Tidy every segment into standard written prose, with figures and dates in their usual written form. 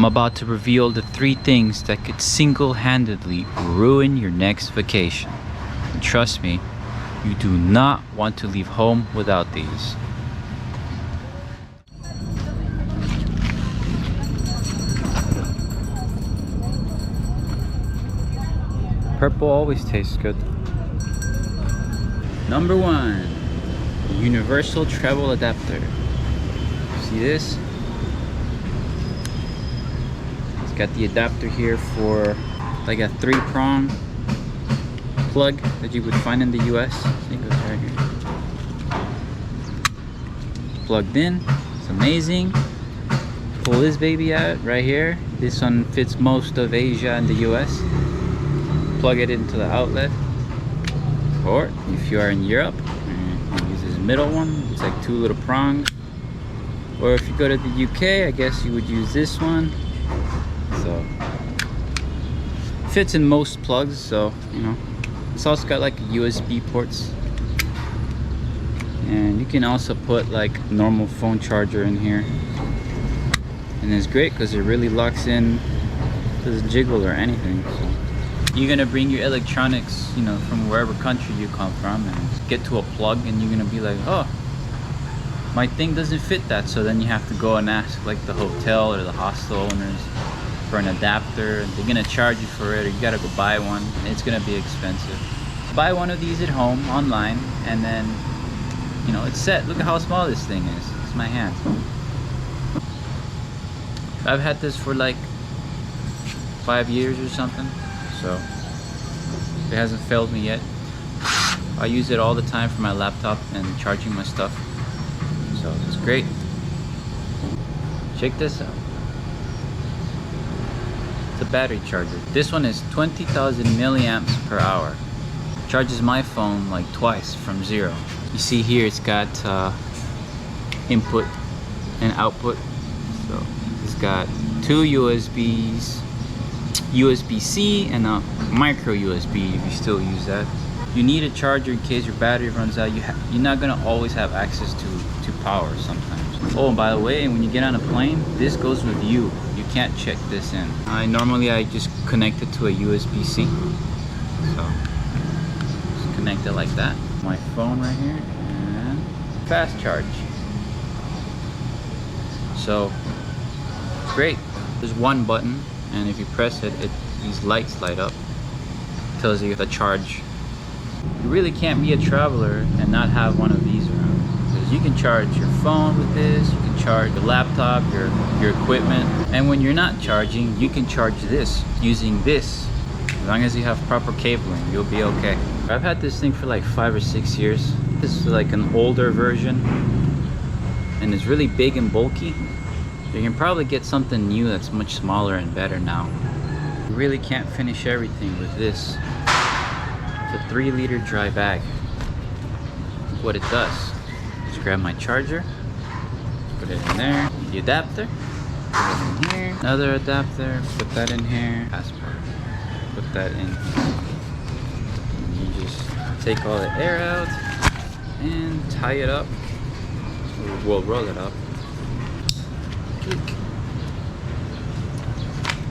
I'm about to reveal the 3 things that could single-handedly ruin your next vacation. And trust me, you do not want to leave home without these. Purple always tastes good. Number 1, universal travel adapter. See this? It's got the adapter here for like a 3-prong plug that you would find in the US. I think it's right here. Plugged in. It's amazing. Pull this baby out right here. This one fits most of Asia and the US. Plug it into the outlet. Or if you are in Europe, you use this middle one. It's like 2 little prongs. Or if you go to the UK, I guess you would use this one. So fits in most plugs, so you know. It's also got like USB ports, and you can also put like normal phone charger in here, and it's great because it really locks in, doesn't jiggle or anything. So you're gonna bring your electronics, you know, from wherever country you come from, and get to a plug, and you're gonna be like, oh, my thing doesn't fit that. So then you have to go and ask like the hotel or the hostel owners for an adapter. They're gonna charge you for it, or you gotta go buy one, and it's gonna be expensive. Buy one of these at home online, and then you know it's set. Look at how small this thing is. It's my hand. I've had this for like 5 years or something, so it hasn't failed me yet. I use it all the time for my laptop and charging my stuff, so it's great. Check this out. The battery charger. This one is 20,000 milliamps per hour. Charges my phone like twice from 0. You see here it's got input and output. So it's got 2 USBs, USB-C and a micro USB if you still use that. You need a charger in case your battery runs out. You're not gonna always have access to power sometimes. Oh, and by the way, when you get on a plane, this goes with you. You can't check this in. Normally I just connect it to a USB-C. So just connect it like that. My phone right here, and fast charge. So great. There's one button, and if you press it, these lights light up. It tells you the charge. You really can't be a traveler and not have one of these around. You can charge your phone with this, you can charge your laptop, your equipment, and when you're not charging, you can charge this using this. As long as you have proper cabling, you'll be okay. I've had this thing for like 5 or 6 years. This is like an older version, and it's really big and bulky. You can probably get something new that's much smaller and better now. You really can't finish everything with this. It's a 3-liter dry bag. Look what it does. Just grab my charger, put it in there, the adapter, put it in here, another adapter, put that in here, passport, put that in here. And you just take all the air out and tie it up. We'll roll it up.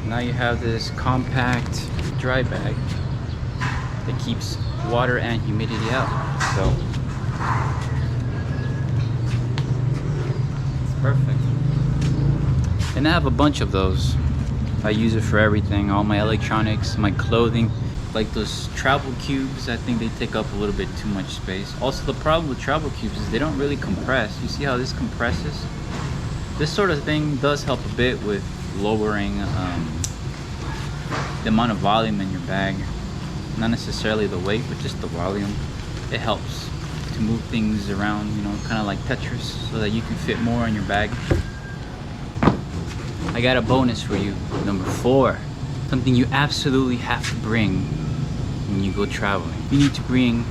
Now you have this compact dry bag that keeps water and humidity out. So perfect. And I have a bunch of those. I use it for everything, all my electronics, my clothing. Like those travel cubes, I think they take up a little bit too much space. Also, the problem with travel cubes is they don't really compress. You see how this compresses? This sort of thing does help a bit with lowering the amount of volume in your bag. Not necessarily the weight, but just the volume. It helps to move things around, you know, kind of like Tetris, so that you can fit more in your bag. I got a bonus for you. Number 4, something you absolutely have to bring when you go traveling. You need to bring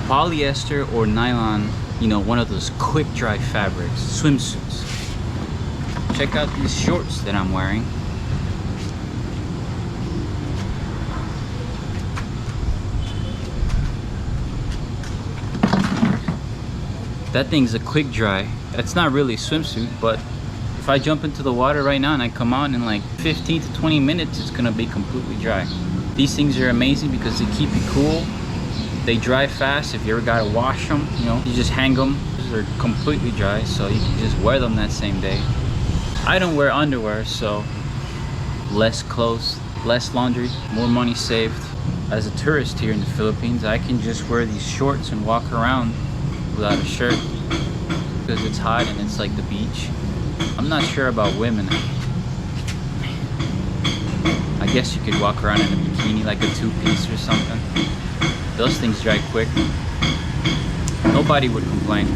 polyester or nylon, you know, one of those quick dry fabrics, swimsuits. Check out these shorts that I'm wearing. That thing's a quick dry. It's not really a swimsuit, but If I jump into the water right now and I come out in like 15 to 20 minutes, it's gonna be completely dry. These things are amazing because they keep you cool. They dry fast. If you ever gotta wash them, you know, you just hang them. They're completely dry, so you can just wear them that same day. I don't wear underwear, so less clothes, less laundry, more money saved. As a tourist here in the Philippines, I can just wear these shorts and walk around without a shirt because it's hot and it's like the beach. I'm not sure about women. I guess you could walk around in a bikini, like a two-piece or something. Those things dry quick. Nobody would complain.